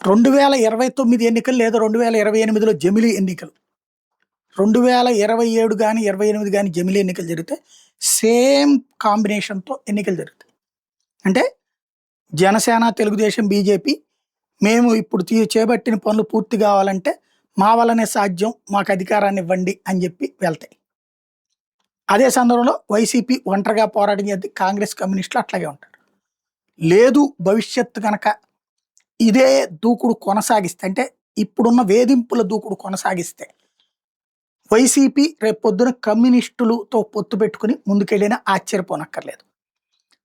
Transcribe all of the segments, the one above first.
2029 ఎన్నికలు లేదా 2028లో జమిలీ ఎన్నికలు. 2027 గాని, 28 గాని జమిలీ ఎన్నికలు జరిగితే సేమ్ కాంబినేషన్‌తో ఎన్నికలు జరుగుతాయి. అంటే జనసేన, తెలుగుదేశం, బీజేపీ మేము ఇప్పుడు చేపట్టిన పనులు పూర్తి కావాలంటే మా వల్లనే సాధ్యం, మాకు అధికారాన్ని ఇవ్వండి అని చెప్పి వెళ్తాయి. అదే సందర్భంలో వైసీపీ ఒంటరిగా పోరాటం చేద్ది, కాంగ్రెస్, కమ్యూనిస్టులు అట్లాగే ఉంటారు. లేదు భవిష్యత్తు గనక ఇదే దూకుడు కొనసాగిస్తే, అంటే ఇప్పుడున్న వేధింపుల దూకుడు కొనసాగిస్తే వైసీపీ రేపొద్దున కమ్యూనిస్టులతో పొత్తు పెట్టుకుని ముందుకెళ్ళినా ఆశ్చర్యపోనక్కర్లేదు.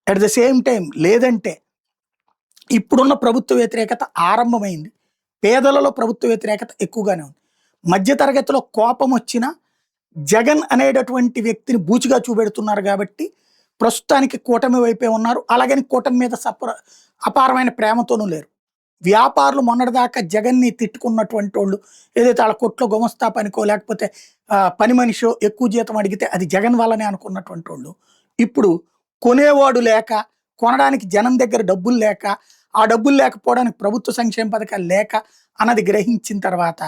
అట్ ద సేమ్ టైం లేదంటే ఇప్పుడున్న ప్రభుత్వ వ్యతిరేకత ఆరంభమైంది. పేదలలో ప్రభుత్వ వ్యతిరేకత ఎక్కువగానే ఉంది. మధ్యతరగతిలో కోపం వచ్చినా జగన్ అనేటటువంటి వ్యక్తిని బూచిగా చూపెడుతున్నారు కాబట్టి ప్రస్తుతానికి కూటమి వైపే ఉన్నారు. అలాగని కూటమి మీద అపారమైన ప్రేమతోనూ లేరు. వ్యాపారులు మొన్నటిదాకా జగన్ని తిట్టుకున్నటువంటి వాళ్ళు, ఏదైతే వాళ్ళ కొట్లో గుమస్తా పనికో లేకపోతే పని మనిషో ఎక్కువ జీతం అడిగితే అది జగన్ వల్లనే అనుకున్నటువంటి వాళ్ళు ఇప్పుడు కొనేవాడు లేక, కొనడానికి జనం దగ్గర డబ్బులు లేక, ఆ డబ్బులు లేకపోవడానికి ప్రభుత్వ సంక్షేమ పథకాలు లేక అన్నది గ్రహించిన తర్వాత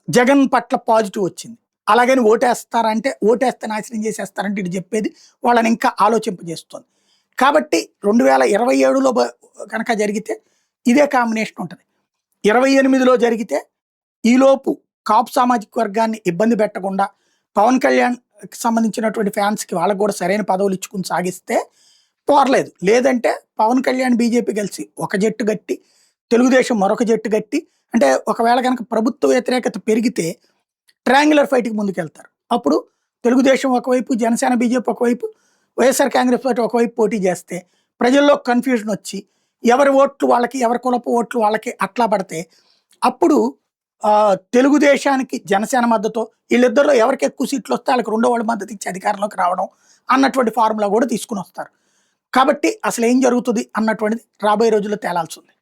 జగన్ పట్ల పాజిటివ్ వచ్చింది. అలాగని ఓటేస్తారంటే ఓటేస్తే నాశనం చేసేస్తారంటే ఇటు చెప్పేది వాళ్ళని ఇంకా ఆలోచింపజేస్తుంది. కాబట్టి 2027లో కనుక జరిగితే ఇదే కాంబినేషన్ ఉంటుంది. 28లో జరిగితే ఈలోపు కాపు సామాజిక వర్గాన్ని ఇబ్బంది పెట్టకుండా పవన్ కళ్యాణ్కి సంబంధించినటువంటి ఫ్యాన్స్కి వాళ్ళకు కూడా సరైన పదవులు ఇచ్చుకుని సాగిస్తే పోర్లేదు. లేదంటే పవన్ కళ్యాణ్, బీజేపీ కలిసి ఒక జట్టు గట్టి, తెలుగుదేశం మరొక జట్టు గట్టి, అంటే ఒకవేళ కనుక ప్రభుత్వ వ్యతిరేకత పెరిగితే ట్రయాంగులర్ ఫైట్కి ముందుకెళ్తారు. అప్పుడు తెలుగుదేశం ఒకవైపు, జనసేన, బీజేపీ ఒకవైపు, వైఎస్ఆర్ కాంగ్రెస్ పార్టీ ఒకవైపు పోటీ చేస్తే ప్రజల్లో కన్ఫ్యూజన్ వచ్చి ఎవరి ఓట్లు వాళ్ళకి, ఎవరి కులపు ఓట్లు వాళ్ళకి అట్లా పడితే అప్పుడు తెలుగుదేశానికి జనసేన మద్దతు, వీళ్ళిద్దరిలో ఎవరికి ఎక్కువ సీట్లు వస్తే వాళ్ళకి రెండో వాళ్ళ మద్దతు ఇచ్చి అధికారంలోకి రావడం అన్నటువంటి ఫార్ములా కూడా తీసుకుని వస్తారు. కాబట్టి అసలు ఏం జరుగుతుంది అన్నటువంటిది రాబోయే రోజుల్లో తేలాల్సి ఉంది.